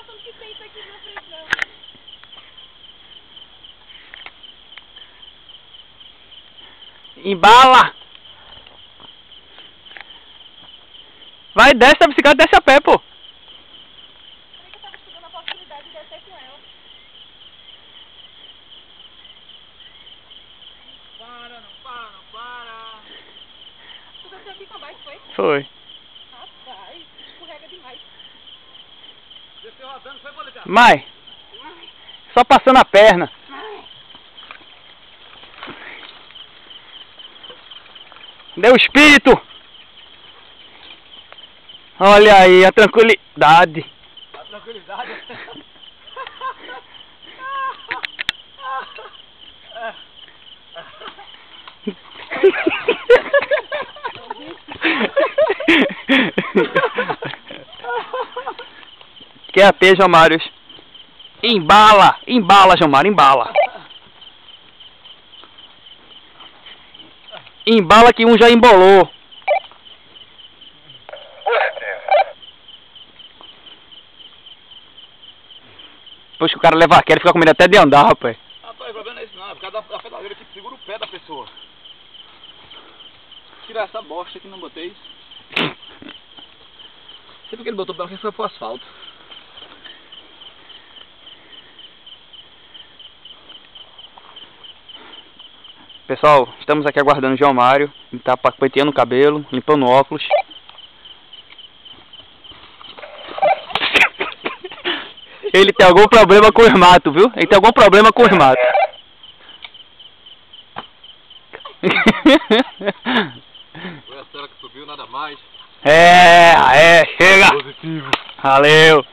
passando que tem isso aqui na frente, não. Embala! Vai, desce a bicicleta, desce a pé, pô. Peraí que eu tava estudando a possibilidade de descer com ela. Para, não para, não para. Tu desceu aqui com a bike, foi? Foi. Rapaz, escorrega demais. Desceu rodando, foi, Policar? Mai, só passando a perna. Deu espírito. Olha aí a tranquilidade. A tranquilidade. Que é a P, João Mário? Embala, embala, João Mário, embala. Embala que um já embolou. Depois que o cara leva a queda, fica com medo até de andar, rapaz. Rapaz, o problema não é isso não, é por causa da pedaleira que segura o pé da pessoa. Tirar essa bosta que não botei isso. Não sei porque ele botou pra quem foi pro asfalto. Pessoal, estamos aqui aguardando o João Mário. Ele tá penteando o cabelo, limpando o óculos. Ele tem algum problema com os matos, viu? Ele tem algum problema com os matos. Foi a cela que subiu, nada mais. É, chega! Positivo. Valeu!